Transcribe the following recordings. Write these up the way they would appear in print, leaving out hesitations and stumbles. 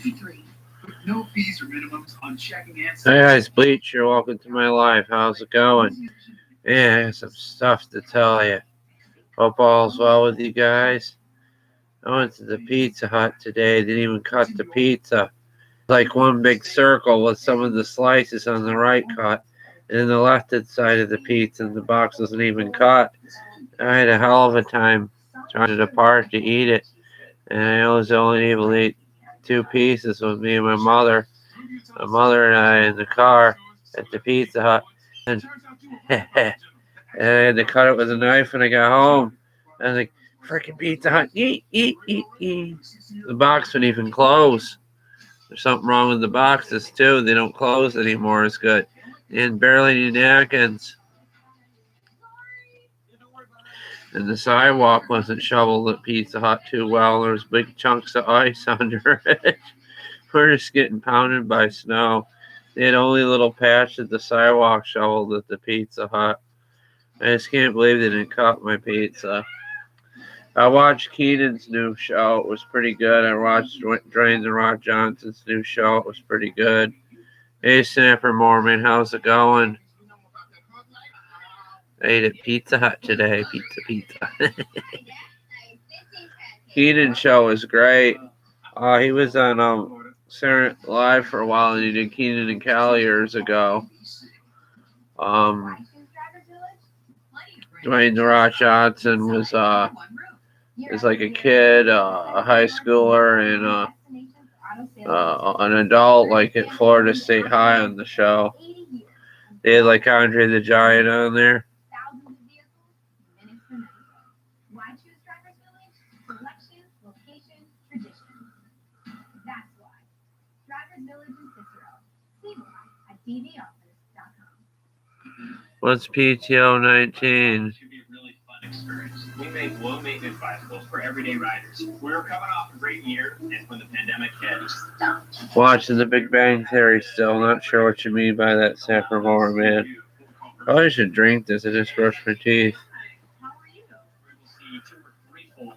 Hey guys, Bleach, you're welcome to my life. How's it going? Yeah, I got some stuff to tell you. Hope all's well with you guys. I went to the Pizza Hut today. Didn't even cut the pizza. Like one big circle with some of the slices on the right cut, and then the left side of the pizza, and the box wasn't even cut. I had a hell of a time trying it apart to eat it, and I was only able to eat 2 pieces with me and my mother. My mother and I in the car at the Pizza Hut, and, and I had to cut it with a knife when I got home. I was like, freaking Pizza Hut, eat, eat, eat, eat. The box wouldn't even close. There's something wrong with the boxes too. They don't close anymore as good. And barely any napkins. And the sidewalk wasn't shoveled at Pizza Hut too well. There was big chunks of ice under it. We're just getting pounded by snow. They had only a little patch of the sidewalk shoveled at the Pizza Hut. I just can't believe they didn't cut my pizza. I watched Keenan's new show. It was pretty good. I watched Dwayne The Rock Johnson's new show. It was pretty good. Hey, Snapper Mormon, how's it going? I ate at Pizza Hut today. Pizza. Keenan's show was great. He was on Saturday Night Live for a while, and he did Keenan and Kel years ago. Dwayne The Rock Johnson was like a kid, a high schooler, and an adult, like at Florida State High on the show. They had like Andre the Giant on there. What's PTO 19? We make low maintenance bicycles for everyday riders. We're coming off a great year, and when the pandemic hit, Watching The Big Bang Theory still. Not sure what you mean by that, Sacramore, man. Probably should drink this. I just brushed my teeth.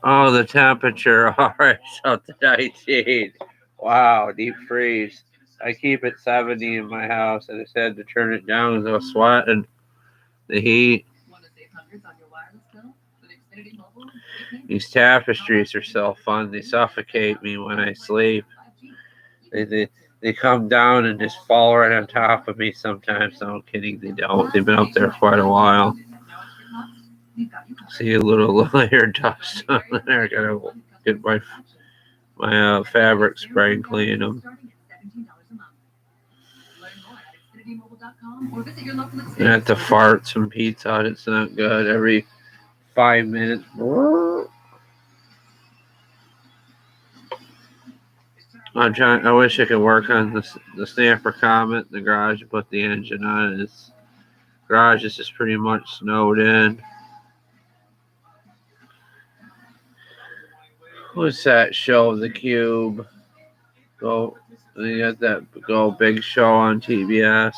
Oh, the temperature. Alright, so the 19. Wow, deep freeze. I keep it 70 in my house. I just had to turn it down because I was sweating. The heat. These tapestries are so fun. They suffocate me when I sleep. They come down and just fall right on top of me sometimes. No, I'm kidding, they don't. They've been up there quite a while. See a little layer dust on there. I gotta get my fabric spray and clean them. I have to fart some Pizza Hut. It's not good. Every 5 minutes. I wish I could work on the Snapper Comet in the garage and put the engine on it. This garage is just pretty much snowed in. What's that show? The Cube. They got that Big Show on TBS.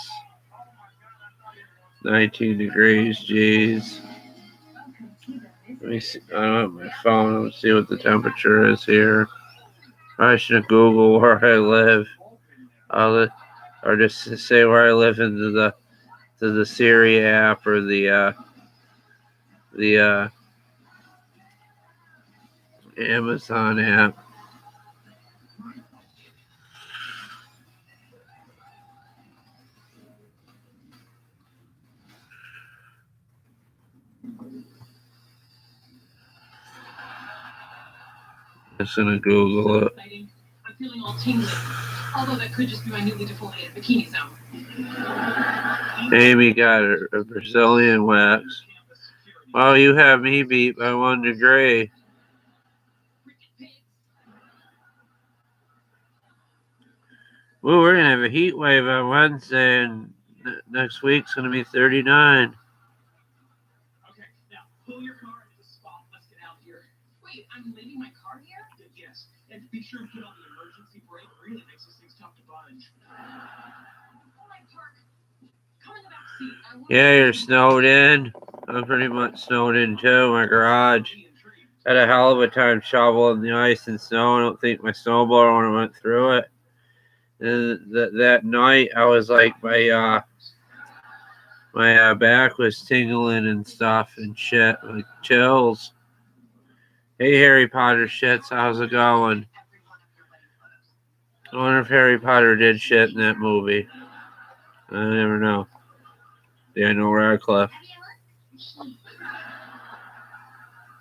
19 degrees, jeez. Let me see. I don't have my phone. Let's see what the temperature is here. I should Google where I live. Or just say where I live into the Siri app or the Amazon app. I'm just gonna Google it. I'm feeling all tingly. Although that could just be my newly defoliated bikini zone. Amy got a Brazilian wax. Well, you have me beat by 1 degree. Well, we're gonna have a heat wave on Wednesday, and next week's gonna be 39. Okay, now pull your car into the spot. Let's get out of here. Wait, I'm leaving my car here? Yes, and be sure to put on the emergency brake. Really makes this thing tough to budge. Come in the back seat. Yeah, you're snowed in. I'm pretty much snowed in too. My garage had a hell of a time shoveling the ice and snow. I don't think my snowblower when I went through it. And that night, I was like, my back was tingling and stuff and shit, like chills. Hey, Harry Potter shits, how's it going? I wonder if Harry Potter did shit in that movie. I never know. Daniel Radcliffe.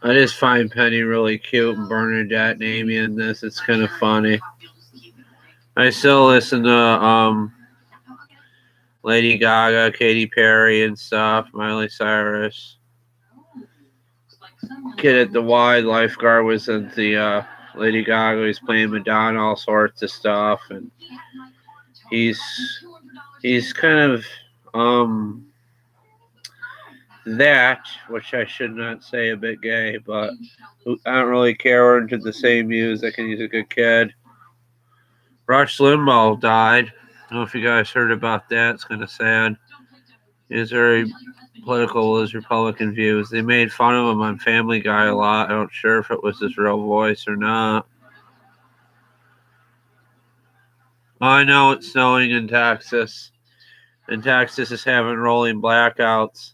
I just find Penny really cute and Bernadette and Amy in this. It's kind of funny. I still listen to Lady Gaga, Katy Perry and stuff, Miley Cyrus. Kid at the Y lifeguard was in the Lady Gaga. He's playing Madonna, all sorts of stuff, and he's kind of that, which I should not say a bit gay, but I don't really care. We're into the same music, and he's a good kid. Rush Limbaugh died. I don't know if you guys heard about that. It's kind of sad. He was very political with his Republican views. They made fun of him on Family Guy a lot. I'm not sure if it was his real voice or not. I know it's snowing in Texas, and Texas is having rolling blackouts.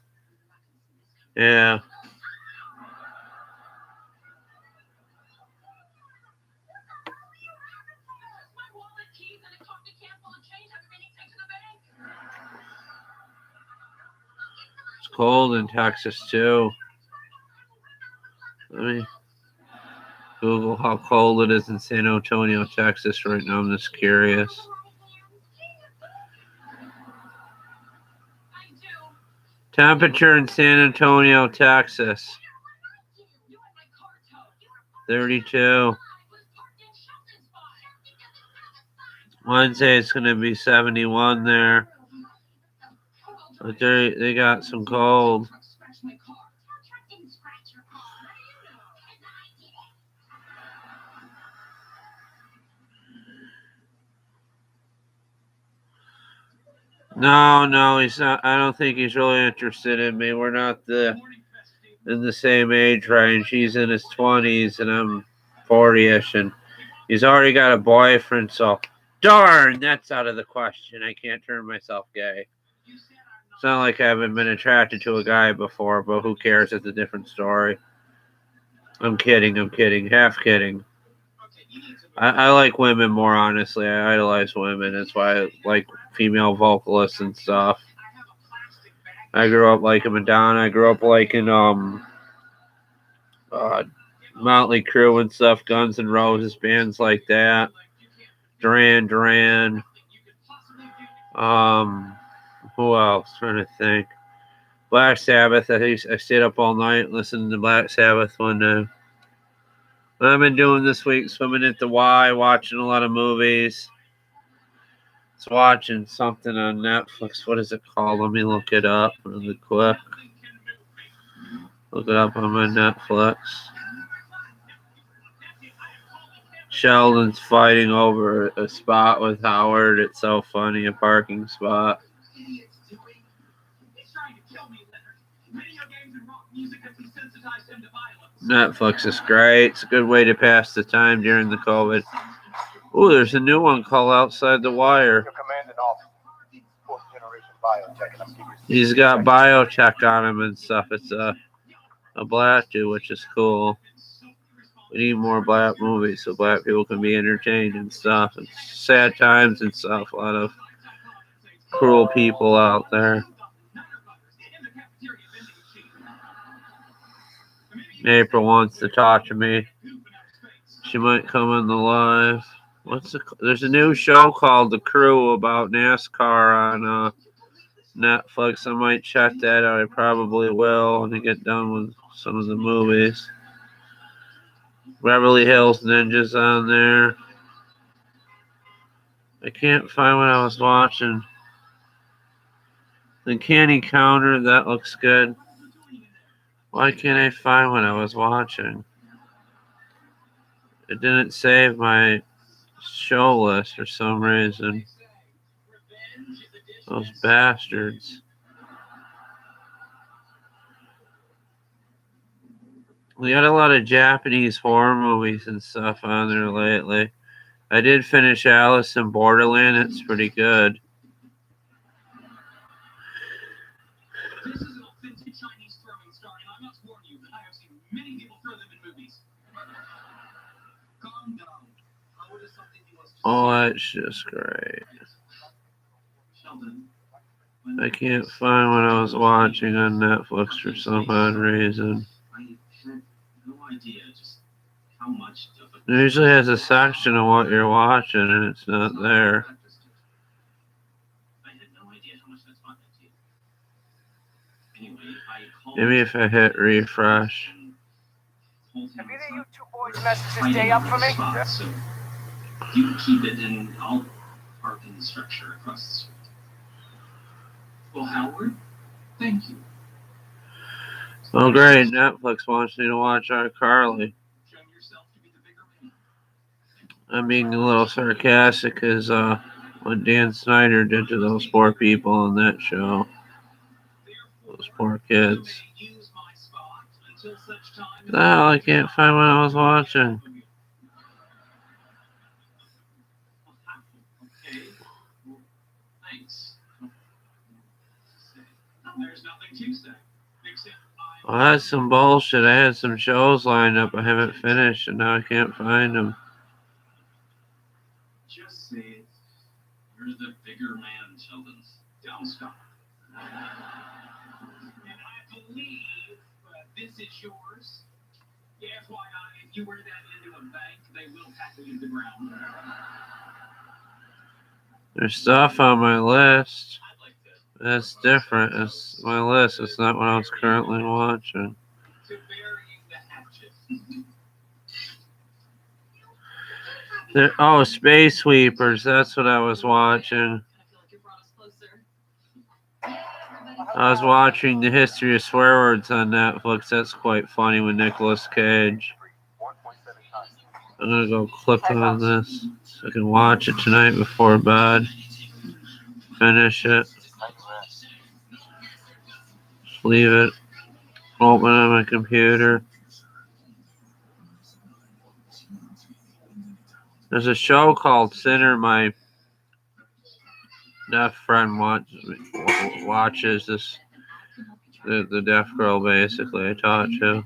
Yeah. It's cold in Texas too. Let me Google how cold it is in San Antonio, Texas right now. I'm just curious. Temperature in San Antonio, Texas. 32. Wednesday it's going to be 71 there. But they got some cold. No, he's not. I don't think he's really interested in me. We're not in the same age range. He's in his 20s and I'm 40ish, and he's already got a boyfriend. So, darn, that's out of the question. I can't turn myself gay. It's not like I haven't been attracted to a guy before, but who cares? It's a different story. I'm kidding. Half kidding. I like women more, honestly. I idolize women. That's why I like female vocalists and stuff. I grew up liking Madonna. I grew up liking Motley Crue and stuff, Guns N' Roses, bands like that. Duran. Who else? Trying to think. Black Sabbath. I stayed up all night listening to Black Sabbath one day. What I've been doing this week, swimming at the Y, watching a lot of movies. It's watching something on Netflix. What is it called? Let me look it up really quick. Look it up on my Netflix. Sheldon's fighting over a spot with Howard. It's so funny, a parking spot. Netflix is great. It's a good way to pass the time during the COVID. Ooh, there's a new one called Outside the Wire. He's got biotech on him and stuff. It's a black dude, which is cool. We need more black movies so black people can be entertained and stuff. It's sad times and stuff. A lot of cruel people out there. April wants to talk to me. She might come on the live. There's a new show called The Crew about NASCAR on Netflix. I might check that out. I probably will when I get done with some of the movies. Beverly Hills Ninjas on there. I can't find what I was watching. The Candy Counter, that looks good. Why can't I find what I was watching? It didn't save my show list for some reason. Those bastards. We got a lot of Japanese horror movies and stuff on there lately. I did finish Alice in Borderland. It's pretty good. This is an authentic Chinese throwing star, and I must warn you, I have seen many people throw them in movies. Calm down. How is something you must Oh, that's just great. Sheldon. I can't find what I was watching on Netflix for some odd reason. I had no idea just how much of It usually has a section of what you're watching, and it's not there. I had no idea how much that's meant to you. Anyway, I called. Maybe if I hit refresh. Have either of you two boys messed this day up for me? Spot, so you keep it, and I'll park in the structure across the street. Well, Howard, thank you. Oh, great. Netflix wants me to watch iCarly. Show yourself to be the bigger man. I'm being a little sarcastic because what Dan Snyder did to those poor people on that show. Those poor kids. Use my spot until such time as Oh, I can't find what I was watching. Okay. Well, thanks. There's nothing to say. Except Well, that's some bullshit. I had some shows lined up I haven't finished, and now I can't find them. just say it. You're the bigger man, Sheldon. Don't stop. And I believe this is yours. FYI, if you wear that into a bank, they will tackle you to the ground. There's stuff on my list. I'd like to. That's different. It's my list. It's not what I was currently watching. To burying the hatchet. Oh, Space Sweepers. That's what I was watching. I was watching The History of Swear Words on Netflix. That's quite funny with Nicolas Cage. I'm going to go click on this so I can watch it tonight before bed. Finish it. Just leave it open on my computer. There's a show called Sinner. My deaf friend watches this. The deaf girl, basically, I talked to.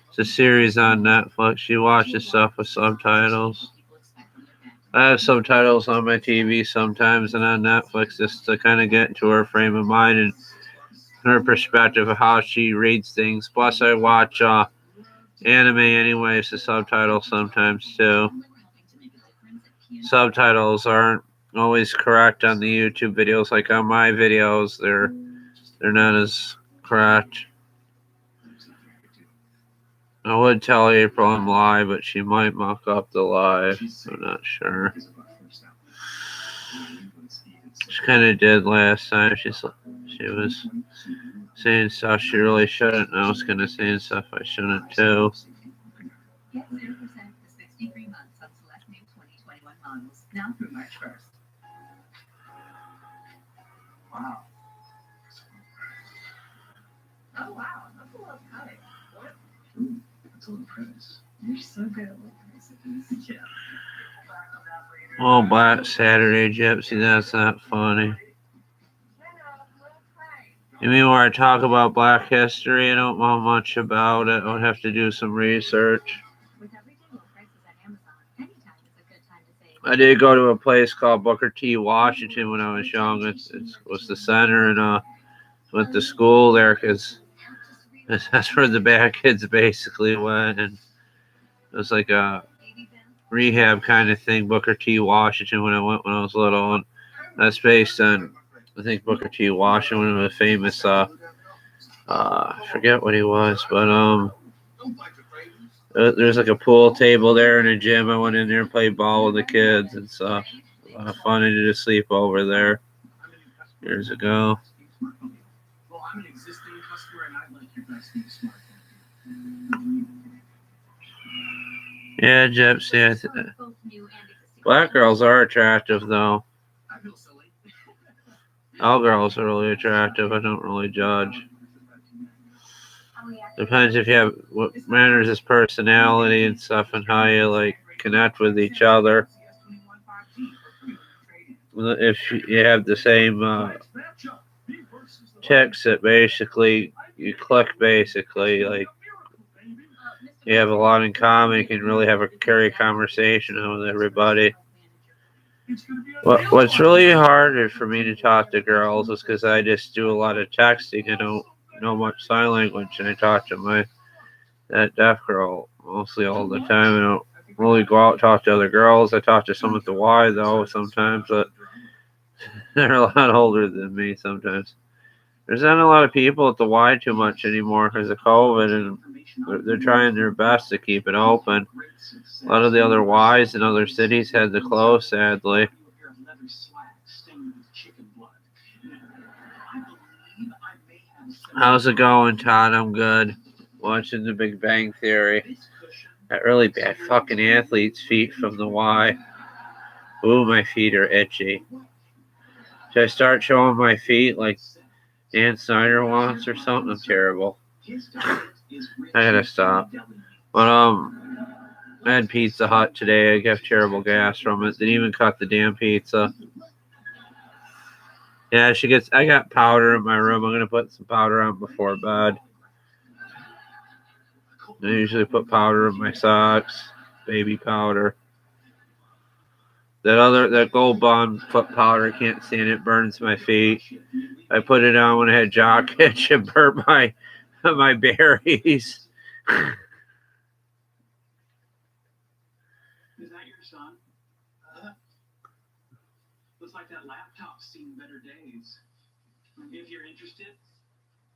It's a series on Netflix. She watches stuff with subtitles. I have subtitles on my TV sometimes and on Netflix just to kind of get into her frame of mind and her perspective of how she reads things. Plus, I watch anime anyways, the subtitles sometimes too. Subtitles aren't always correct on the YouTube videos. Like on my videos, they're not as correct. I would tell April I'm live, but she might muck up the live. I'm not sure. She kind of did last time. She was saying stuff she really shouldn't, and I was kind of saying stuff I shouldn't too. Get 0% for 63 months on select new 2021 models, now through March 1st. Wow. Oh, wow. That's a little tight. What? That's a little price. You're so good at looking recipes. Yeah. Oh, Black Saturday Gypsy, that's not funny. You mean where I talk about Black history? I don't know much about it. I would have to do some research. With everyday low prices at Amazon, anytime is a good time to save. I did go to a place called Booker T. Washington when I was young. It was the center, and went to school there because that's where the bad kids basically went. And it was like a rehab kind of thing, Booker T. Washington, when I went when I was little. And that's based on, I think, Booker T. Washington, one of the famous, I forget what he was, but there's like a pool table there in a gym. I went in there and played ball with the kids and stuff. A lot of fun. I did a sleepover there years ago. Well, I'm an existing customer, and I'd like your best new smartphone. Yeah, Gypsy. Black girls are attractive, though. I feel silly. All girls are really attractive. I don't really judge. Depends if you have what matters is personality and stuff, and how you like connect with each other. If you have the same ticks that basically you click, basically like you have a lot in common. You can really carry a conversation with everybody. What's really harder for me to talk to girls is because I just do a lot of texting. I don't know much sign language, and I talk to that deaf girl mostly all the time. I don't really go out and talk to other girls. I talk to some at the Y though sometimes, but they're a lot older than me sometimes. There's not a lot of people at the Y too much anymore because of COVID, and they're trying their best to keep it open. A lot of the other Ys in other cities had to close, sadly. How's it going, Todd? I'm good. Watching The Big Bang Theory. That really bad fucking athlete's feet from the Y. Ooh, my feet are itchy. Should I start showing my feet like Dan Snyder wants or something? I'm terrible. I gotta stop. But I had Pizza Hut today. I got terrible gas from it. Didn't even cut the damn pizza. Yeah, I got powder in my room. I'm gonna put some powder on before bed. I usually put powder in my socks, baby powder. That Gold Bond foot powder, I can't stand it. Burns my feet. I put it on when I had jock itch and burnt my berries. Is that your son? Looks like that laptop's seen better days. If you're interested,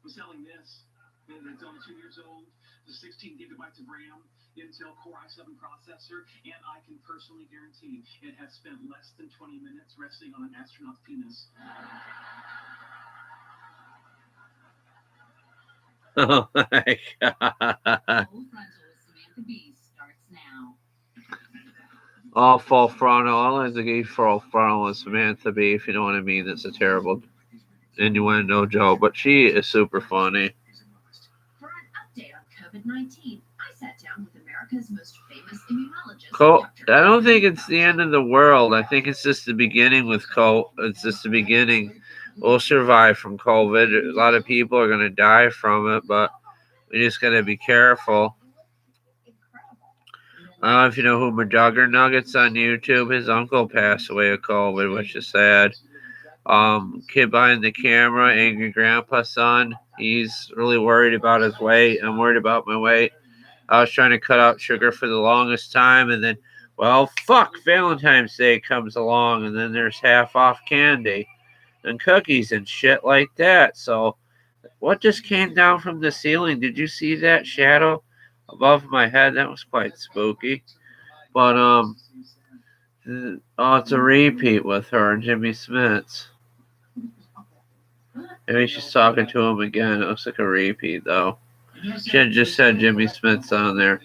I'm selling this. It's only 2 years old. The 16 gigabytes of RAM, Intel Core i7 processor, and I can personally guarantee it has spent less than 20 minutes resting on an astronaut's penis. Oh my god. All full frontal. I like to give full frontal with Samantha B, if you know what I mean. It's a terrible innuendo joke, but she is super funny. For an update on COVID-19, I sat down with America's most famous immunologist. I don't think it's the end of the world. I think it's just the beginning with COVID. It's just the beginning. We'll survive from COVID. A lot of people are going to die from it, but we just got to be careful. I don't know if you know who McJuggernuggets on YouTube. His uncle passed away of COVID, which is sad. Kid behind the camera, Angry Grandpa son. He's really worried about his weight. I'm worried about my weight. I was trying to cut out sugar for the longest time, and then, well, fuck, Valentine's Day comes along, and then there's half off candy and cookies and shit like that. So, what just came down from the ceiling? Did you see that shadow above my head? That was quite spooky. But, oh, it's a repeat with her and Jimmy Smits. Maybe she's talking to him again. It looks like a repeat, though. She had just said Jimmy Smits on there.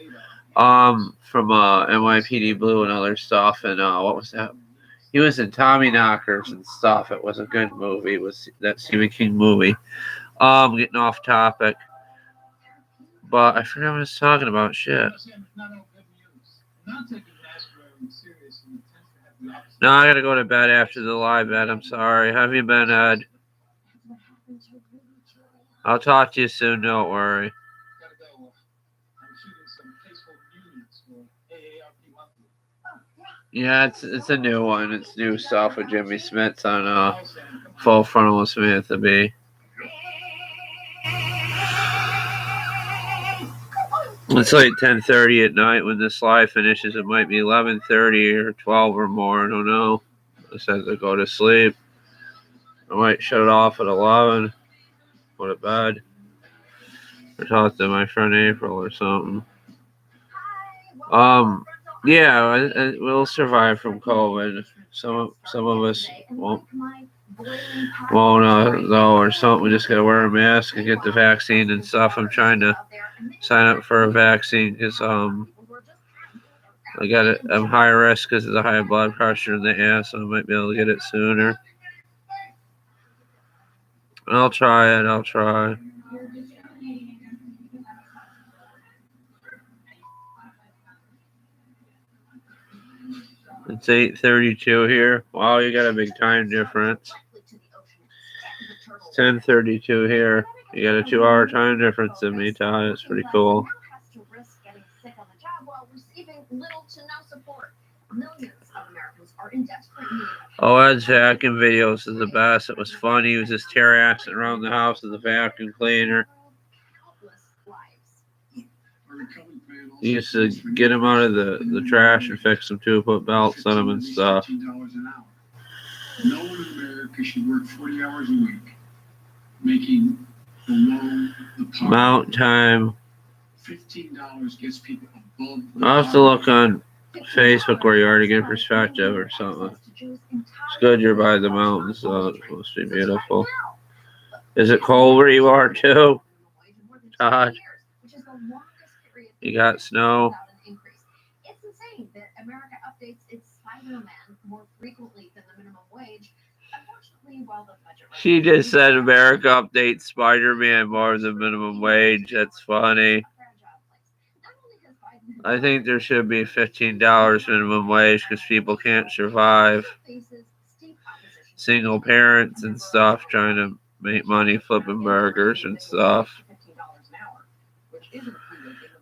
From NYPD Blue and other stuff. And what was that? He was in Tommy Knockers and stuff. It was a good movie. It was that Stephen King movie. Getting off topic. But I forgot what I was talking about. Shit. No, I gotta go to bed after the live, Ed. I'm sorry. How have you been, Ed? I'll talk to you soon. Don't worry. Yeah, it's a new one. It's new stuff with Jimmy Smits on Full Frontal with Samantha B. It's like 10:30 at night when this live finishes. It might be 11:30 or 12 or more. I don't know. I said to go to sleep. I might shut it off at 11. Go to bed. Or talk to my friend April or something. Yeah, we'll survive from COVID. Some of us won't though, or something. We just gotta wear a mask and get the vaccine and stuff. I'm trying to sign up for a vaccine because I'm high risk because of the high blood pressure in the ass, so I might be able to get it sooner. I'll try it. It's 8:32 here. Wow, you got a big time difference. 10:32 here. You got a 2-hour time difference in me, Todd. It's pretty cool. Oh, Ed's vacuum videos is the best. It was funny. He was just terrorizing around the house with a vacuum cleaner. He used to get him out of the trash and fix them too, put belts on them and stuff. No one in America should work 40 hours a week, making below the poverty. Amount time. $15 gets people above the I'll have to look on Facebook where you are to get perspective or something. It's good you're by the mountains, so it's supposed to be beautiful. Is it cold where you are too, Todd? You got snow? It's insane that America updates its Spider-Man more frequently than the minimum wage. Unfortunately, while the budget... She just said America updates Spider-Man more than minimum wage. That's funny. I think there should be $15 minimum wage because people can't survive. Single parents and stuff trying to make money flipping burgers and stuff.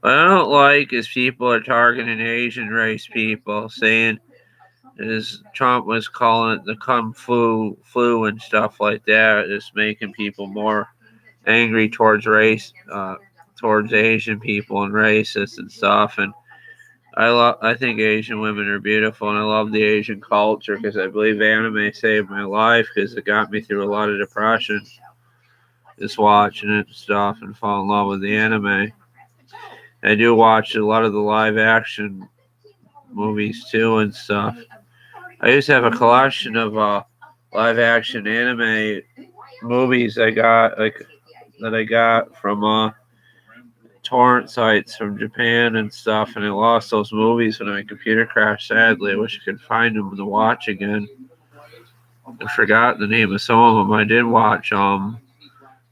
What I don't like is people are targeting Asian race people, saying is Trump was calling it the Kung Flu and stuff like that, is making people more angry towards race, towards Asian people and racists and stuff. And I think Asian women are beautiful, and I love the Asian culture because I believe anime saved my life because it got me through a lot of depression. Just watching it and stuff and fall in love with the anime. I do watch a lot of the live action movies too and stuff. I used to have a collection of live action anime movies I got from torrent sites from Japan and stuff, and I lost those movies when my computer crashed. Sadly, I wish I could find them to watch again. I forgot the name of some of them. I did watch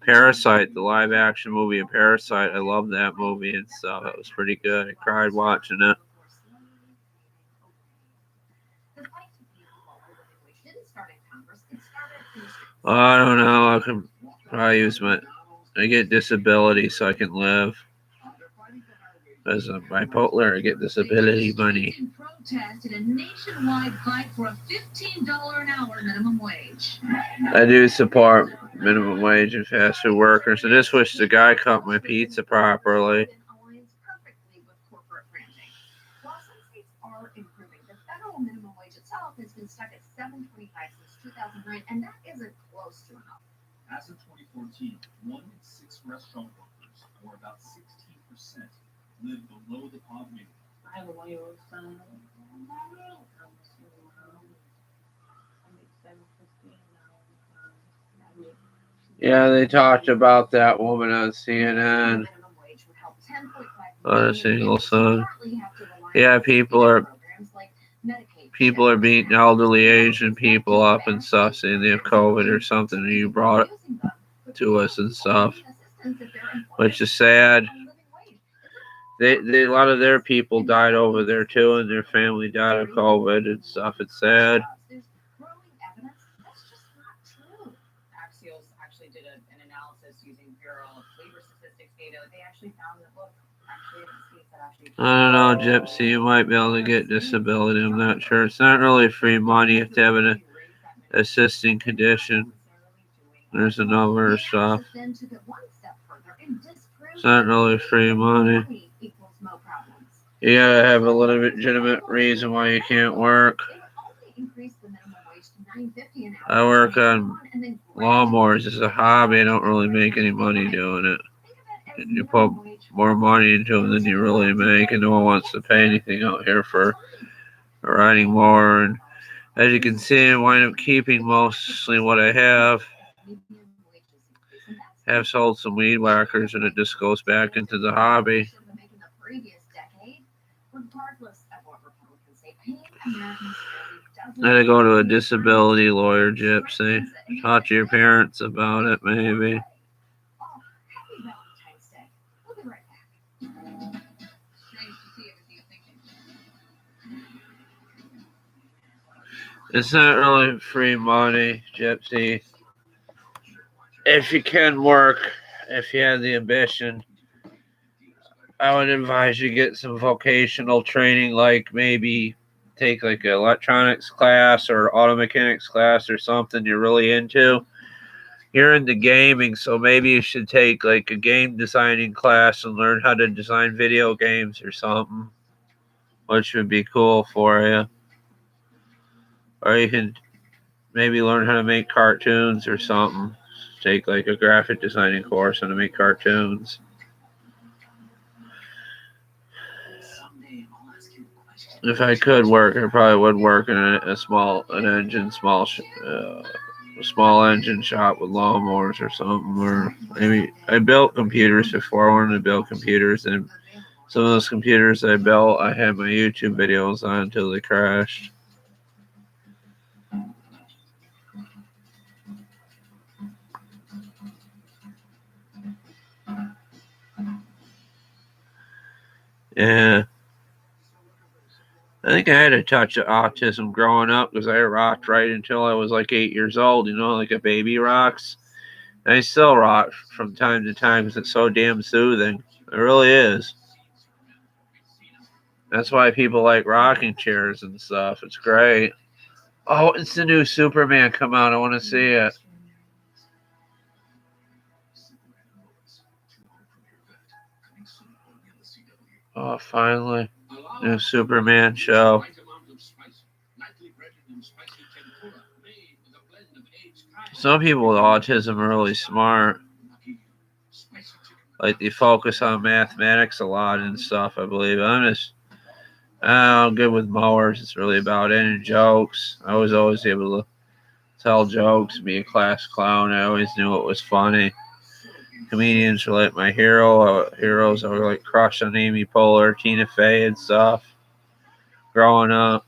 Parasite, the live action movie of Parasite. I love that movie and stuff. It was pretty good. I cried watching it. I don't know. I can probably use I get disability so I can live. As a bipolar, I get disability money. Protested a nationwide fight for a $15 an hour minimum wage. I do support minimum wage and fast food workers. I just wish the guy cut my pizza properly. While some states are improving, the federal minimum wage itself has been stuck at $7.25 since 2009, and that isn't close to enough. As of 2014, 1 in 6 restaurant workers, or about 16%, live below the poverty line. Yeah, they talked about that woman on CNN. On a single son. Yeah, people are beating elderly Asian people up and stuff, saying they have COVID or something, and you brought it to us and stuff, which is sad. A lot of their people died over there too, and their family died of COVID and stuff. It's sad. Axios actually did an analysis using Bureau of Labor Statistics data. They actually found that, look, I don't know, Gypsy, you might be able to get disability. I'm not sure. It's not really free money. You have to have an assisting condition. There's a number of stuff. It's not really free money. You gotta have a legitimate reason why you can't work. I work on lawnmowers as a hobby. I don't really make any money doing it. You put more money into them than you really make, and no one wants to pay anything out here for a riding mower. And as you can see, I wind up keeping mostly what I have. Have sold some weed whackers, and it just goes back into the hobby. I had to go to a disability lawyer, Gypsy. Talk to your parents about it, maybe. It's not really free money, Gypsy. If you can work, if you have the ambition, I would advise you get some vocational training, like maybe take like an electronics class or auto mechanics class or something you're really into. You're into gaming, so maybe you should take like a game designing class and learn how to design video games or something, which would be cool for you. Or you can maybe learn how to make cartoons or something. Take like a graphic designing course on how to make cartoons. If I could work, I probably would work in a small engine shop with lawnmowers or something. Or maybe I built computers before. I wanted to build computers, and some of those computers I built, I had my YouTube videos on until they crashed. Yeah. I think I had a touch of autism growing up because I rocked right until I was like 8 years old, like a baby rocks. And I still rock from time to time because it's so damn soothing. It really is. That's why people like rocking chairs and stuff. It's great. Oh, it's the new Superman come out. I want to see it. Oh, finally. New Superman show. Some people with autism are really smart. Like they focus on mathematics a lot and stuff, I believe. I'm good with mowers. It's really about it. And jokes. I was always able to tell jokes, be a class clown. I always knew it was funny. Comedians were like my heroes. I were like crush on Amy Poehler, Tina Fey and stuff. Growing up.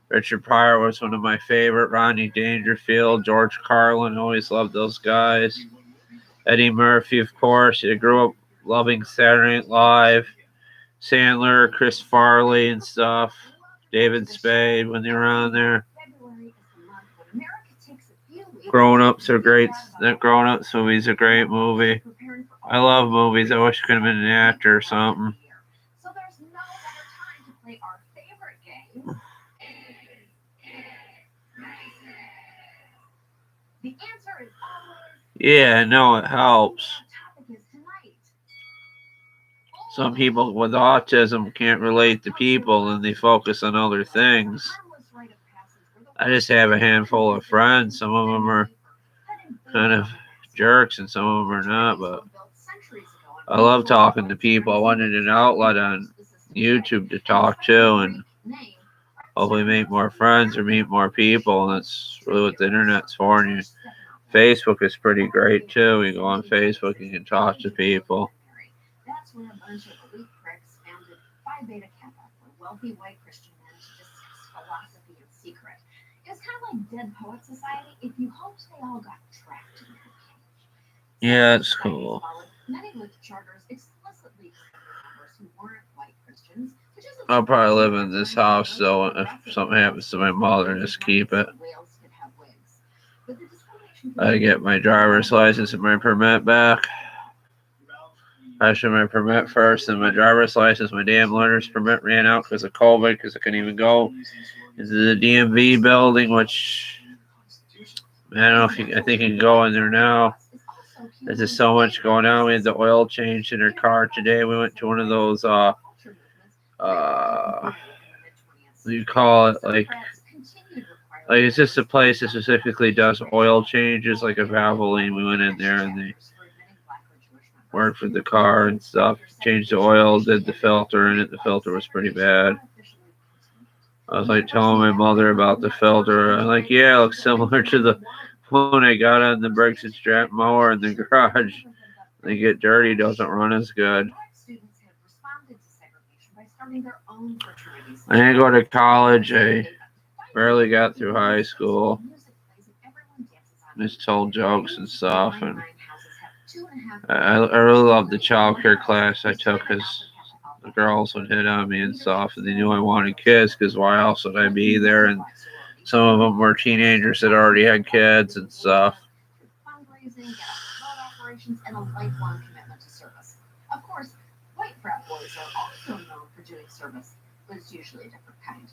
Richard Pryor was one of my favorite. Rodney Dangerfield, George Carlin. Always loved those guys. Eddie Murphy, of course. I grew up loving Saturday Night Live. Sandler, Chris Farley and stuff. David Spade when they were on there. Grown Ups are great. That Grown Ups movie's a great movie. I love movies. I wish I could have been an actor or something. So there's no better time to play our favorite game. The answer is always Yeah, I know it helps. Some people with autism can't relate to people and they focus on other things. I just have a handful of friends. Some of them are kind of jerks and some of them are not, but I love talking to people. I wanted an outlet on YouTube to talk to and hopefully make more friends or meet more people. And that's really what the internet's for. And Facebook is pretty great too. You go on Facebook, you can talk to people. That's where a bunch of elite pricks founded Phi Beta Kappa, were wealthy white Christian men to discuss philosophy in secret. It was kind of like Dead Poet Society if you hoped they all got trapped in that cage. Yeah, it's cool. Many with charters explicitly members who weren't white Christians. I'll probably live in this house, so if something happens to my mother, just keep it. I get my driver's license and my permit back. I should my permit first and my driver's license. My damn learner's permit ran out because of COVID, because I couldn't even go into the DMV building, which I don't know if I think you can go in there now. There's just so much going on. We had the oil change in her car today. We went to one of those what do you call it? Like it's just a place that specifically does oil changes, like a Valvoline. We went in there and they worked with the car and stuff, changed the oil, did the filter in it. The filter was pretty bad. I was like telling my mother about the filter. I'm like, yeah, it looks similar to the one I got on the Briggs and Strap mower in the garage. They get dirty, doesn't run as good. I didn't go to college. I barely got through high school. Just told jokes and stuff, and I really loved the child care class I took because the girls would hit on me and stuff, and they knew I wanted kids because why else would I be there? And some of them were teenagers that already had kids and stuff. Fundraising, vote operations, and a lifelong commitment to service. Of course, white frat boys are also known for doing service, but it's usually a different kind.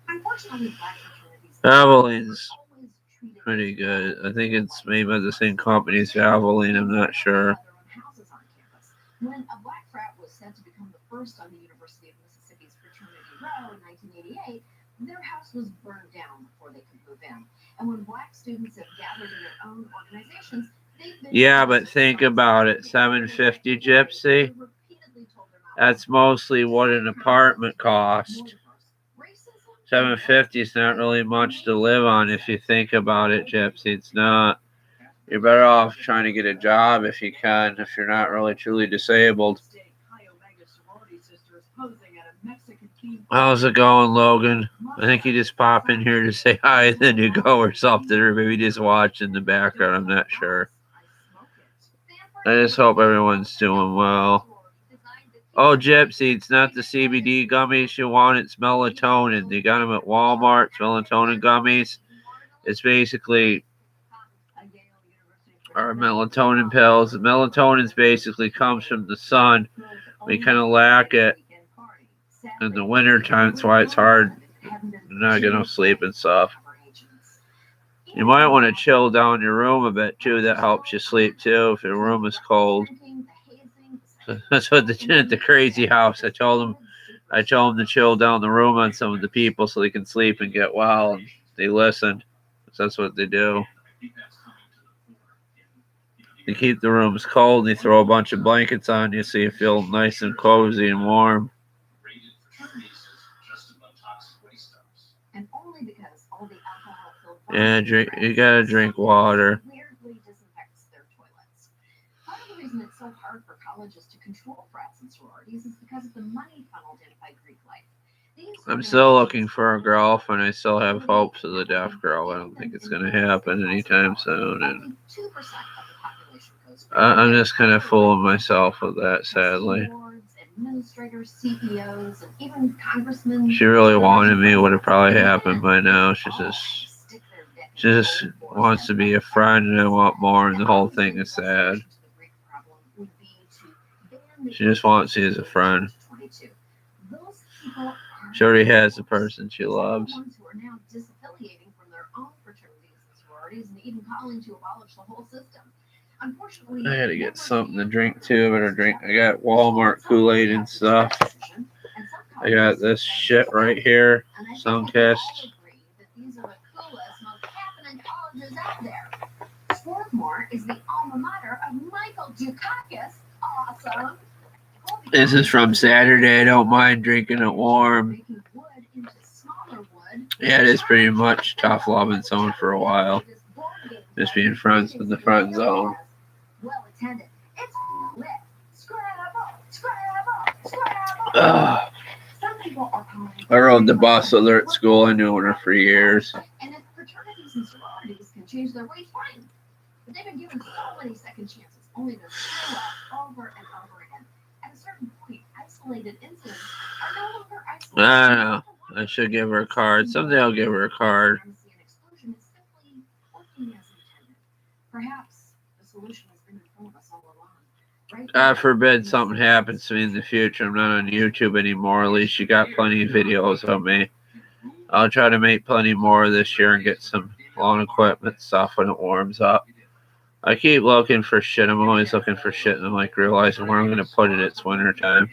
Unfortunately, black fraternities Valvoline's always treated pretty good. I think it's made by the same company as Valvoline. I'm not sure. their own houses on campus. When a black frat was said to become the first on the University of Mississippi's Fraternity Row in 1988, their house was burned down before they could move in. And when black students have gathered in their own organizations, they've been Yeah, but think about it. $750 Gypsy. That's mostly what an apartment cost. $750 is not really much to live on if you think about it, Gypsy. It's not. You're better off trying to get a job if you can, if you're not really truly disabled. How's it going, Logan? I think you just pop in here to say hi and then you go or something, or maybe just watch in the background. I'm not sure. I just hope everyone's doing well. Oh, Gypsy, it's not the CBD gummies you want. It's melatonin. They got them at Walmart. It's melatonin gummies. It's basically our melatonin pills. The melatonin basically comes from the sun. We kind of lack it in the winter time. That's why it's hard. You're not getting no sleep and stuff. You might want to chill down your room a bit too. That helps you sleep too if your room is cold. So that's what they did at the crazy house. I told them to chill down the room on some of the people so they can sleep and get well. And they listened. So that's what they do. They keep the rooms cold. They throw a bunch of blankets on you so you feel nice and cozy and warm. Yeah, you gotta drink water. Part of the reason it's so hard for colleges to control frats and sororities is because of the money funneled in by Greek life. I'm still looking for a girlfriend. I still have hopes of the deaf girl. I don't think it's going to happen anytime soon. And I'm just kind of fooling myself with that, sadly. She really wanted me. It would have probably happened by now. She just wants to be a friend, and I want more, and the whole thing is sad. She just wants me as a friend. She already has the person she loves. I gotta get something to drink too. I better drink. I got Walmart Kool-Aid and stuff. I got this shit right here. Sunkist. Swarthmore is the alma mater of Michael Dukakis. Awesome. This is from Saturday. I don't mind drinking it warm. Yeah, it is pretty much tough loving someone for a while. Just being friends with the friend zone. I rode the bus with her at school. I knew her for years. And if fraternities and sororities can change their ways, fine. But they've been given so many second chances, only to screw up over and over again. At a certain point, isolated incidents are no longer isolated. I don't know. I should give her a card. Someday I'll give her a card. Perhaps the solution has been in front of us all along. God forbid something happens to me in the future. I'm not on YouTube anymore. At least you got plenty of videos of me. I'll try to make plenty more this year and get some lawn equipment stuff when it warms up. I keep looking for shit. I'm always looking for shit and I'm like realizing where I'm going to put it. It's winter time.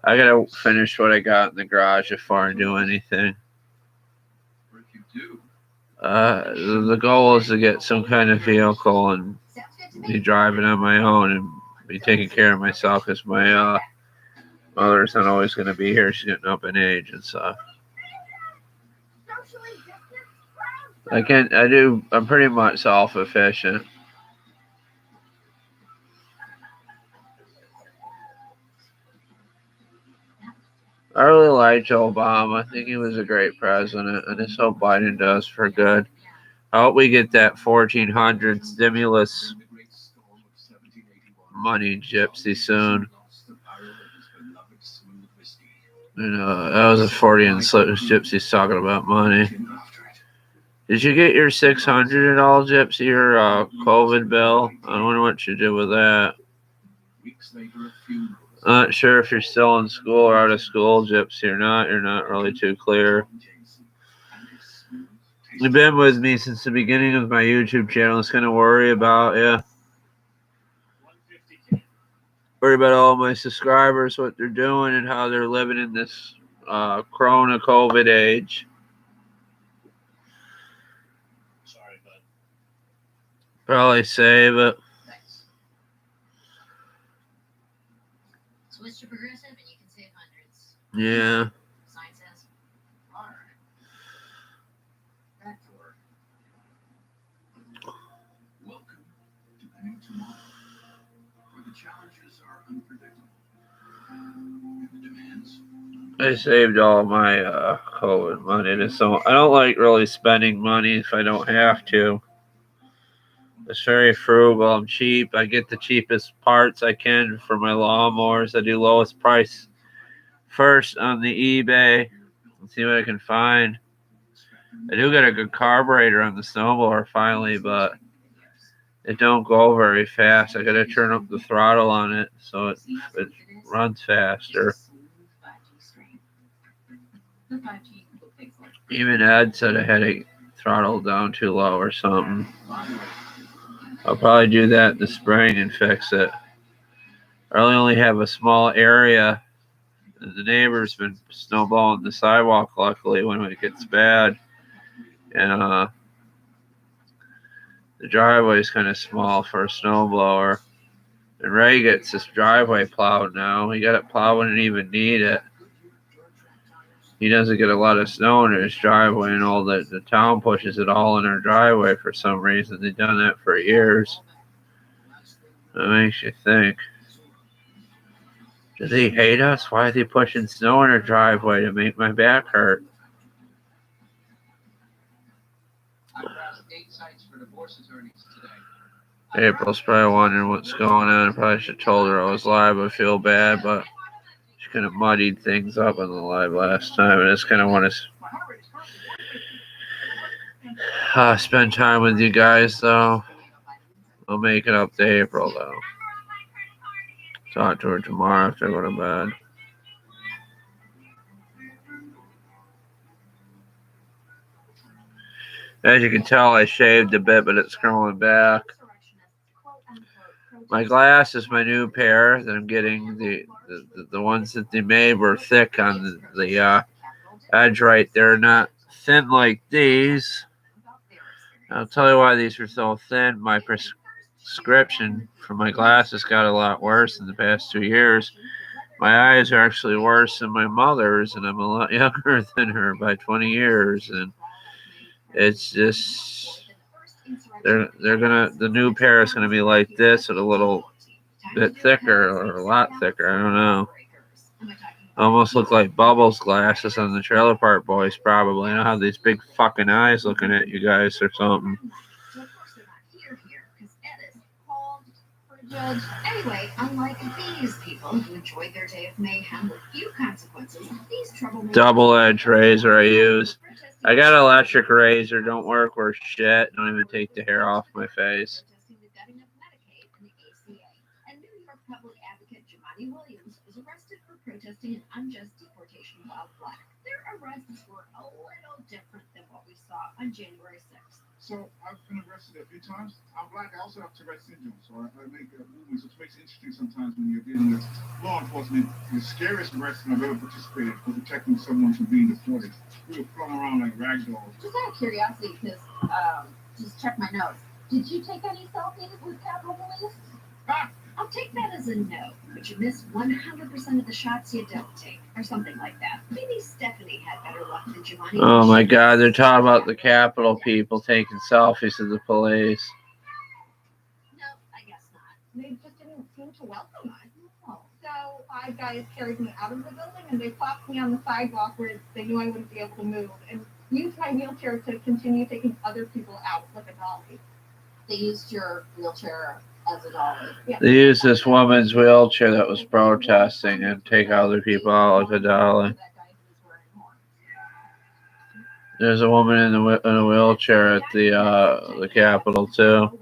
I got to finish what I got in the garage before I do anything. The goal is to get some kind of vehicle and be driving on my own and be taking care of myself because my mother's not always going to be here. She's getting up in age and stuff. I'm pretty much self-efficient. I really liked Obama. I think he was a great president. I just hope Biden does for good. I hope we get that 1,400 stimulus money, Gypsy, soon. That was a 40 and slips Gypsy's talking about money. Did you get your 600 at all, Gypsy, your COVID bill? I wonder what you did with that. I'm not sure if you're still in school or out of school, Gypsy, or not. You're not really too clear. You've been with me since the beginning of my YouTube channel. It's going to worry about you. Worry about all my subscribers, what they're doing, and how they're living in this Corona COVID age. Sorry, bud. Probably save it. Switch to progressive and you can save hundreds. Yeah. Sign says. All right. Back to work. Welcome to the new tomorrow, where the challenges are unpredictable and the demands. I saved all my COVID money. So I don't like really spending money if I don't have to. It's very frugal. I'm cheap. I get the cheapest parts I can for my lawnmowers. I do lowest price first on the eBay. Let's see what I can find. I do get a good carburetor on the snowblower finally, but it don't go very fast. I gotta turn up the throttle on it so it runs faster. Even Ed said I had it throttled down too low or something. I'll probably do that in the spring and fix it. I only have a small area. The neighbor's been snowballing the sidewalk, luckily, when it gets bad. And the driveway is kind of small for a snowblower. And Ray gets this driveway plowed now. He got it plowed when he didn't even need it. He doesn't get a lot of snow in his driveway, and all the town pushes it all in our driveway for some reason. They've done that for years. That makes you think. Do they hate us? Why are they pushing snow in our driveway to make my back hurt? April's probably wondering what's going on. I probably should have told her I was live. I feel bad, but she kind of muddied things up on the live last time. And I just kind of want to spend time with you guys, though. I'll make it up to April, though. Talk to her tomorrow after I go to bed. As you can tell, I shaved a bit, but it's growing back. My glasses, my new pair that I'm getting, the ones that they made were thick on the edge right there, not thin like these. I'll tell you why these are so thin. My prescription for my glasses got a lot worse in the past 2 years. My eyes are actually worse than my mother's, and I'm a lot younger than her by 20 years. And it's just the new pair is gonna be like this, with a little bit thicker or a lot thicker. I don't know. Almost look like Bubbles glasses on the Trailer Park Boys, probably. I don't have these big fucking eyes looking at you guys or something. Anyway, unlike these people who enjoy their day of mayhem with few consequences, these troublemakers. Double-edged razor I use. I got an electric razor. Don't work worth shit. Don't even take the hair off my face. Public advocate Jemani Williams was arrested for protesting an unjust deportation while black. Their arrests were a little different than what we saw on January 6th. So I've been arrested a few times. I'm black. I also have Tourette's syndrome, so I make movements, which makes it interesting sometimes when you're dealing with law enforcement. The scariest arrest I've ever participated was protecting someone from being deported. We were thrown around like rag dolls. Just out of curiosity, because just check my notes. Did you take any selfies with Capitol Police? I'll take that as a no, but you missed 100% of the shots you don't take, or something like that. Maybe Stephanie had better luck than Jemani. Oh my God, they're talking about the Capitol people taking selfies of the police. No, I guess not. They just didn't seem to welcome us. So 5 guys carried me out of the building and they plopped me on the sidewalk where they knew I wouldn't be able to move and used my wheelchair to continue taking other people out like a dolly. They used your wheelchair They used this woman's wheelchair that was protesting and take other people out like a dolly. There's a woman in a wheelchair at the Capitol too.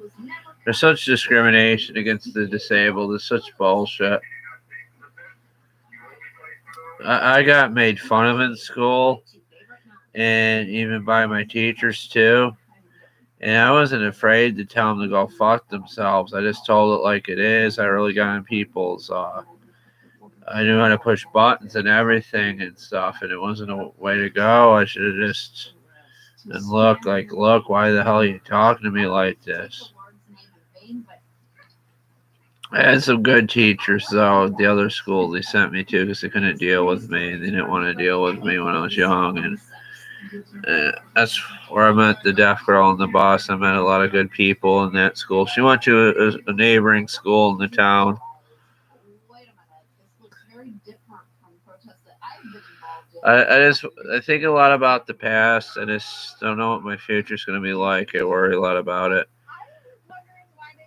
There's such discrimination against the disabled. It's such bullshit. I got made fun of in school, and even by my teachers too. And I wasn't afraid to tell them to go fuck themselves. I just told it like it is. I really got on people's. I knew how to push buttons and everything and stuff, and it wasn't a way to go. I should have just and look, why the hell are you talking to me like this? I had some good teachers, though, at the other school they sent me to because they couldn't deal with me. They didn't want to deal with me when I was young. And that's where I met the deaf girl on the bus. I met a lot of good people in that school. She went to a neighboring school in the town. I think a lot about the past. I just don't know what my future's going to be like. I worry a lot about it.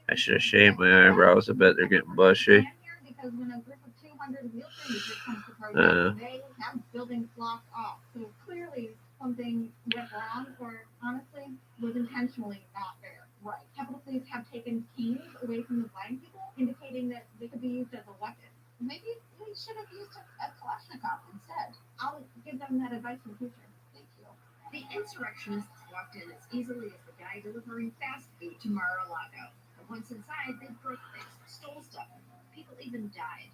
I should have shaved my eyebrows a bit. They're getting bushy. Because when a group of 200 wheelchair users comes to protest, they have buildings blocked off. So clearly something went wrong, or honestly was intentionally not there. Right. Capitol Police have taken canes away from the blind people, indicating that they could be used as a weapon. Maybe they should have used a Kalashnikov instead. I'll give them that advice in the future. Thank you. The insurrectionists walked in as easily as the guy delivering fast food to Mar-a-Lago. But once inside, they broke things, stole stuff. People even died.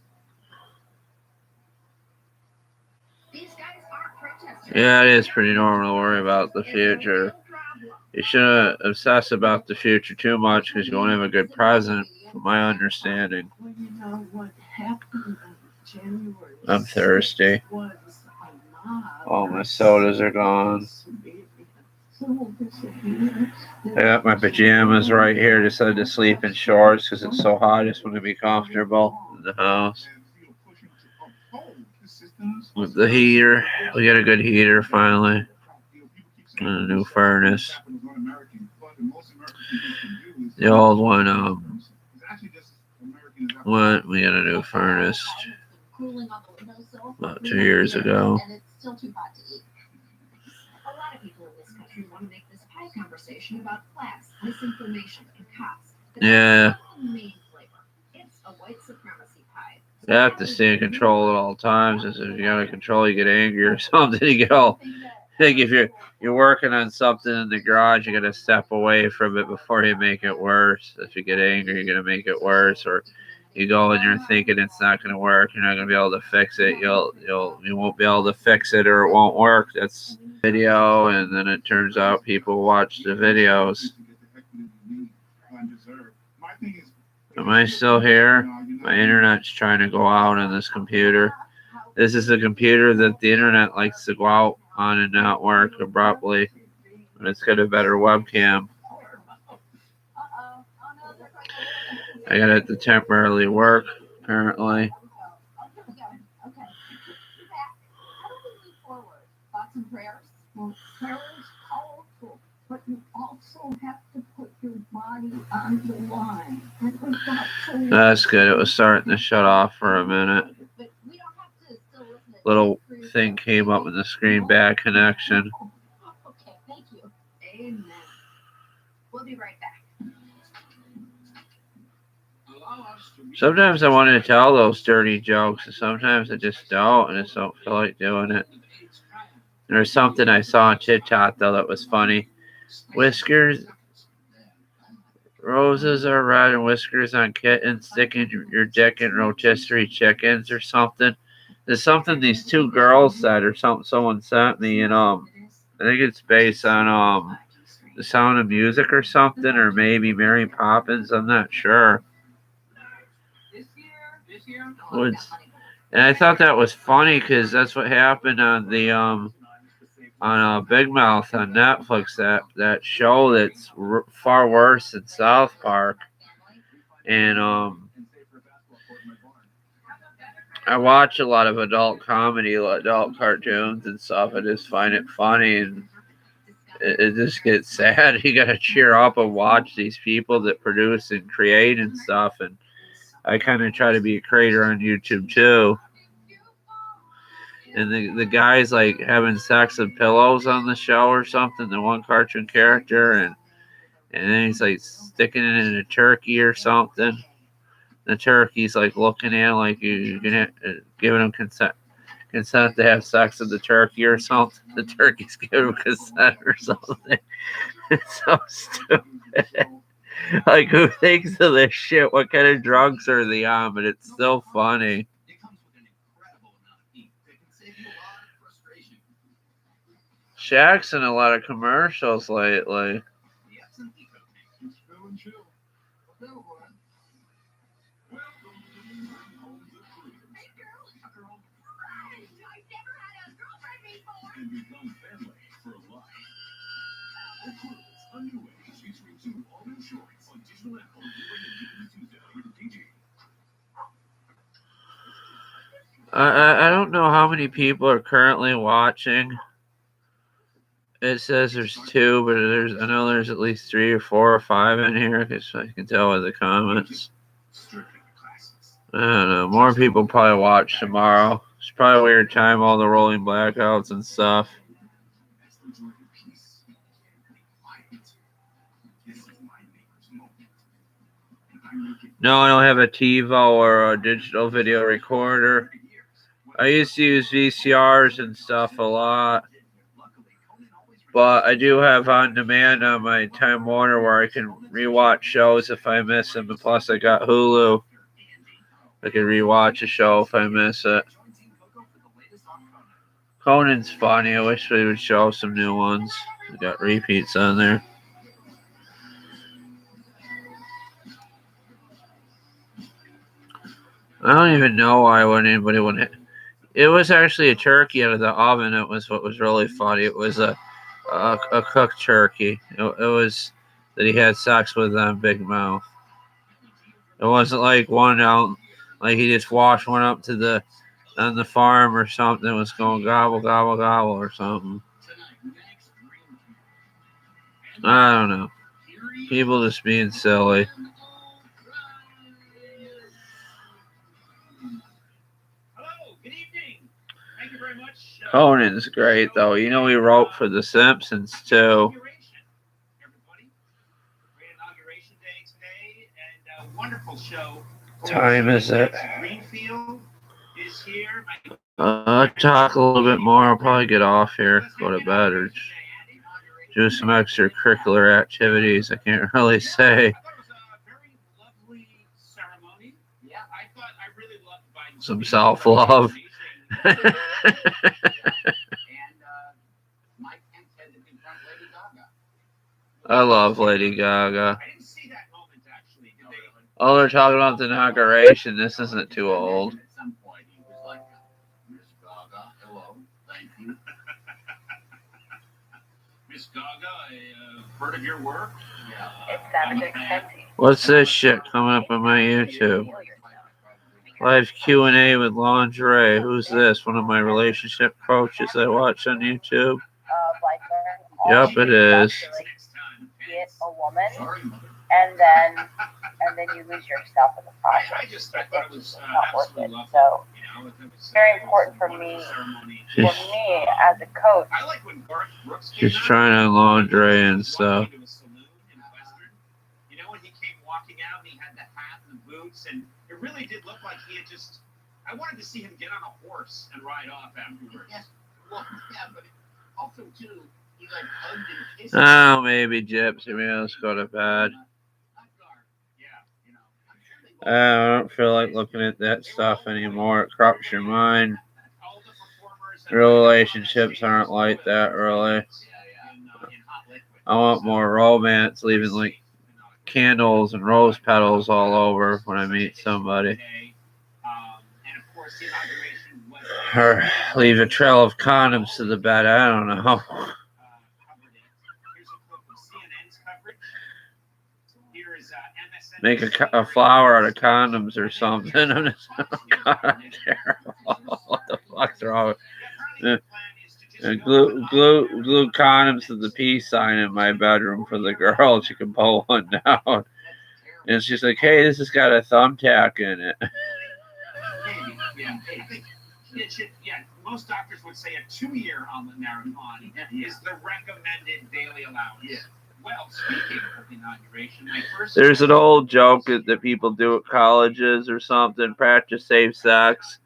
These guys are protesters. Yeah, it is pretty normal to worry about the future. You shouldn't obsess about the future too much because you won't have a good present, from my understanding. I'm thirsty. All my sodas are gone. I got my pajamas right here. Decided to sleep in shorts because it's so hot. I just want to be comfortable in the house. With the heater. We got a good heater finally. And a new furnace. The old one, we got a new furnace about 2 years ago. A lot of people in this country want to make this pie conversation about class, misinformation, and cops. Yeah. It's a white supremacy pie. You have to stay in control at all times. If you got to control, you get angry or something. You go. I think if you're working on something in the garage, you got to step away from it before you make it worse. If you get angry, you're going to make it worse. Or you go and you're thinking it's not going to work. You're not going to be able to fix it. You won't be able to fix it, or it won't work. That's video, and then it turns out people watch the videos. Am I still here? My internet's trying to go out on this computer. This is a computer that the internet likes to go out on and not work abruptly. But it's got a better webcam. I got it to temporarily work, apparently. Thoughts and prayers? Well, prayer is powerful, but you also have to put your body on the line. That's good. It was starting to shut off for a minute. Little thing came up on the screen, bad connection. Okay, thank you. Amen. We'll be right back. Sometimes I want to tell those dirty jokes, and sometimes I just don't, and I just don't feel like doing it. There's something I saw on TikTok, though, that was funny. Whiskers, roses are red and whiskers on kittens, sticking your dick in rotisserie chickens or something. There's something these two girls said, or something someone sent me, and I think it's based on The Sound of Music or something, or maybe Mary Poppins. I'm not sure. And I thought that was funny because that's what happened on the on Big Mouth on Netflix. That show that's far worse than South Park, and I watch a lot of adult comedy, adult cartoons and stuff. I just find it funny, and it just gets sad. You gotta cheer up and watch these people that produce and create and stuff. And I kind of try to be a creator on YouTube too. And the guy's like having sex with pillows on the show or something. The one cartoon character, and then he's like sticking it in a turkey or something. The turkey's like looking at him like you can giving him consent to have sex with the turkey or something. The turkey's giving him consent or something. It's so stupid. Like, who thinks of this shit? What kind of drugs are they on? But it's still funny. Shaq's in a lot of commercials lately. I don't know how many people are currently watching. It says there's 2, but I know there's at least 3 or 4 or 5 in here because I can tell by the comments. I don't know. More people probably watch tomorrow. It's probably a weird time, all the rolling blackouts and stuff. No, I don't have a TiVo or a digital video recorder. I used to use VCRs and stuff a lot. But I do have on demand on my Time Warner where I can rewatch shows if I miss them. And plus, I got Hulu. I can rewatch a show if I miss it. Conan's funny. I wish they would show some new ones. I got repeats on there. I don't even know why anybody would. It was actually a turkey out of the oven. It was what was really funny. It was a cooked turkey. It was that he had sex with on Big Mouth. It wasn't like one out, like he just washed one up on the farm or something. It was going gobble gobble gobble or something. I don't know. People just being silly. Conan's great though. You know he wrote for The Simpsons too. Time is it? I'll talk a little bit more. I'll probably get off here, go to bed, or do some extracurricular activities. I can't really say. Some self-love. I love Lady Gaga. Oh, they're talking about the inauguration. This isn't too old. Miss Gaga, a part of your work? What's this shit coming up on my YouTube? Live Q&A with lingerie. Who's this? One of my relationship coaches I watch on YouTube? Yep, it is. Get a woman, and then you lose yourself in the process. It's not worth it. So it's very important for me as a coach. She's trying on lingerie and stuff. You know, when he came walking out and he had the hat and the boots, and it really did look like he had just. I wanted to see him get on a horse and ride off afterwards. Yes, well, yeah, but also too. Oh, maybe Gypsy. Maybe let's go to bed. I don't feel like looking at that stuff anymore. It corrupts your mind. Relationships aren't like that, really. I want more romance, leaving like candles and rose petals all over when I meet somebody. Or leave a trail of condoms to the bed. I don't know. Make a flower out of condoms or something. I'm just, oh God, terrible. What the fuck's wrong with And glue condoms to the peace sign in my bedroom for the girl. She can pull one down. And she's like, hey, this has got a thumbtack in it. Maybe, yeah. I think most doctors would say a 2-year omelet marathon is the recommended daily allowance. Yeah. Well, speaking of inauguration, my first... There's an old joke that people do at colleges or something, practice safe sex.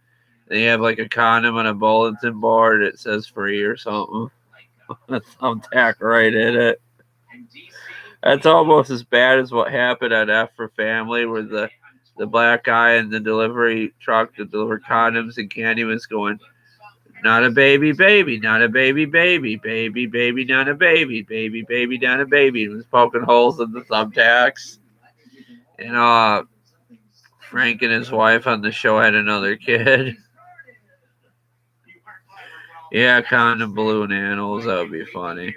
They have like a condom on a bulletin board. It says free or something. A thumbtack right in it. That's almost as bad as what happened at F for Family, where the black guy in the delivery truck that delivered condoms and candy was going, not a baby, baby, not a baby, baby, baby, baby, not a baby, baby, baby, not a baby. And was poking holes in the thumbtacks. And Frank and his wife on the show had another kid. Yeah, condom balloon animals, that would be funny.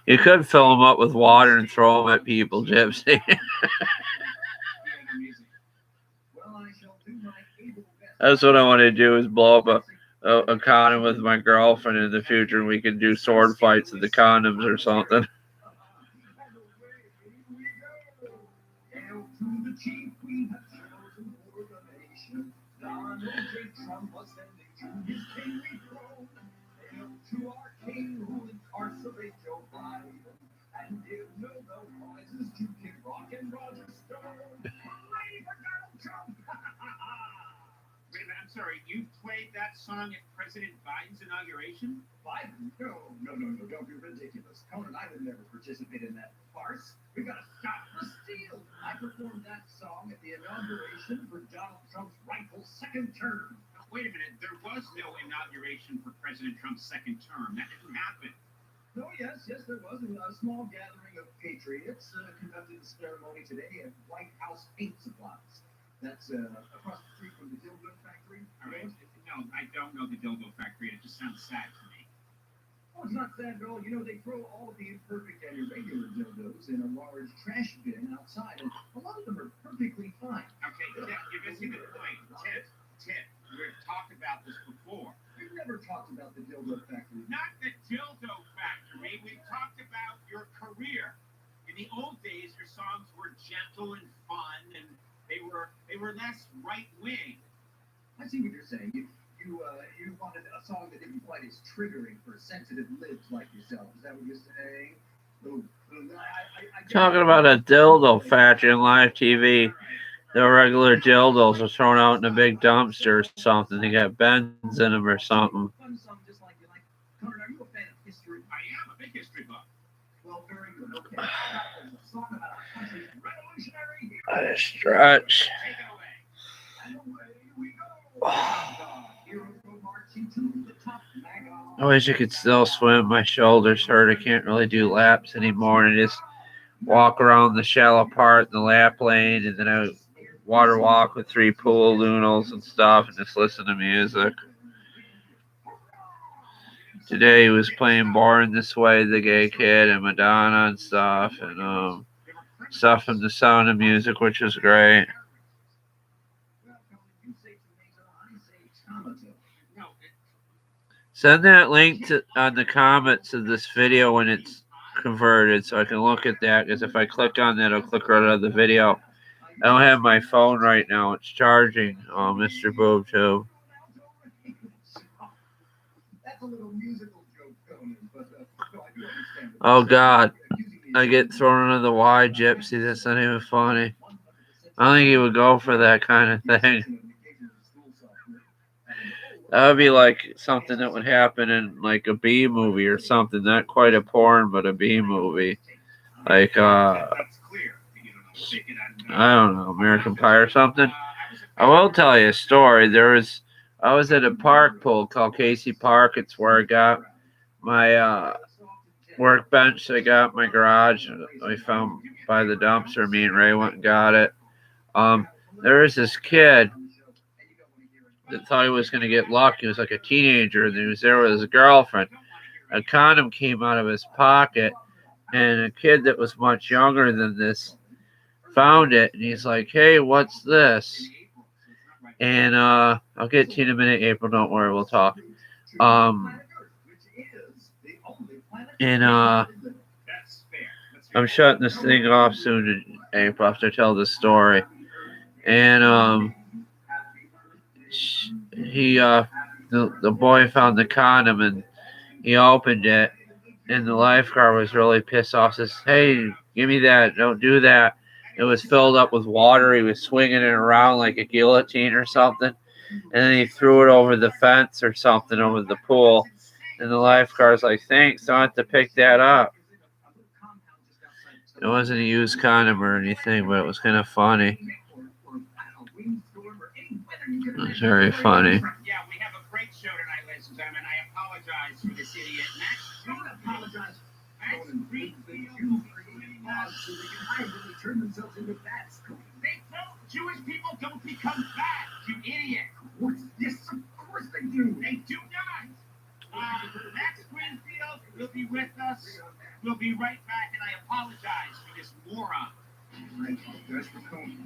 You could fill them up with water and throw them at people, Gypsy. That's what I want to do, is blow up a condom with my girlfriend in the future, and we can do sword fights with the condoms or something. I'm sorry, you played that song at President Biden's inauguration? Biden? No, don't be ridiculous. Conan, I would never participate in that farce. We've got to stop the steal. I performed that song at the inauguration for Donald Trump's rightful second term. Now, wait a minute, there was no inauguration for President Trump's second term. That didn't happen. No, yes, there was a small gathering of patriots conducted the ceremony today at White House Paint Supplies. That's across the street from the dildo factory. All right. No, I don't know the dildo factory. It just sounds sad to me. Oh, it's not sad at all. You know, they throw all of the imperfect and irregular dildos in a large trash bin outside, and a lot of them are perfectly fine. Okay, you're missing the point. Ted, we've talked about this before. We've never talked about the dildo factory. Not the dildo factory. We've talked about your career. In the old days, your songs were gentle and fun, and they were less right wing. I see what you're saying. You wanted a song that didn't quite as triggering for sensitive lips like yourself. Is that what you're saying? Talking about a dildo factory on live TV. The regular dildos are thrown out in a big dumpster or something. They got bends in them or something. Connor, are you a fan of history? I am a big history buff. Well, very good. Okay. A song about our country's revolutionary hero. Let it stretch. Take it away. And away we go. Heroes go marching to the top. I wish I could still swim. My shoulders hurt. I can't really do laps anymore. And I just walk around the shallow part in the lap lane, and then I water walk with 3 pool noodles and stuff, and just listen to music. Today he was playing Born This Way, the Gay Kid, and Madonna and stuff, and stuff from The Sound of Music, which was great. Send that link on the comments of this video when it's converted so I can look at that, because if I click on that, it'll click right out of the video. I don't have my phone right now. It's charging, Mr. Boob Tube. Oh, God. I get thrown under the Y, Gypsy. That's not even funny. I don't think he would go for that kind of thing. That would be like something that would happen in like a B movie or something. Not quite a porn, but a B movie. Like, I don't know, American Pie or something. I will tell you a story. I was at a park pool called Casey Park. It's where I got my workbench that I got in my garage. I found by the dumpster. Me and Ray went and got it. There was this kid that thought he was going to get lucky. He was like a teenager, and he was there with his girlfriend. A condom came out of his pocket, and a kid that was much younger than this found it, and he's like, hey, what's this? And I'll get to you in a minute, April, don't worry, we'll talk. And That's fair. I'm shutting this thing off soon, April, after I tell this story. And the boy found the condom and he opened it, and the lifeguard was really pissed off. Says, "Hey, give me that! Don't do that!" It was filled up with water. He was swinging it around like a guillotine or something, and then he threw it over the fence or something over the pool. And the lifeguard's like, "Thanks, don't have to pick that up." It wasn't a used condom or anything, but it was kind of funny. It was very funny. Yeah, we have a great show tonight, ladies and gentlemen. I apologize for this idiot. Max, don't apologize. Max Greenfield. So they can hybridly turn themselves into bats. They don't. Jewish people don't become bats, you idiot. Yes, of course they do. They do not. Max Greenfield will be with us. We'll be right back, and I apologize for this moron.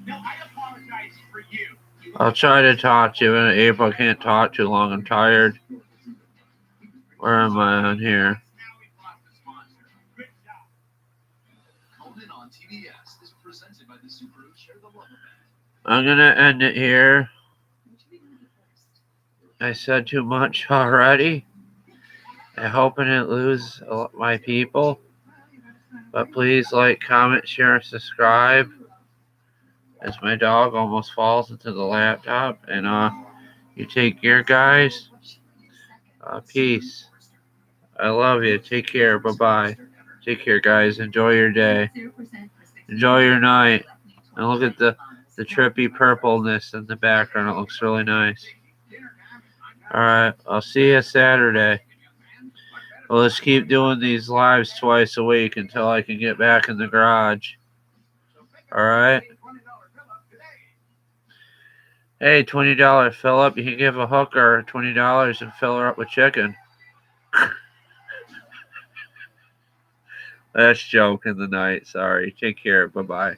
No, I apologize for you. I'll try to talk to you, but April can't talk too long. I'm tired. Where am I on here? I'm going to end it here. I said too much already. I hope I didn't lose my people. But please like, comment, share, and subscribe. As my dog almost falls into the laptop. And you take care, guys. Peace. I love you. Take care. Bye-bye. Take care, guys. Enjoy your day. Enjoy your night. And look at the trippy purpleness in the background. It looks really nice. Alright. I'll see you Saturday. Well, let's keep doing these lives twice a week until I can get back in the garage. Alright? Hey, $20 fill up. You can give a hooker $20 and fill her up with chicken. That's joke in the night. Sorry. Take care. Bye-bye.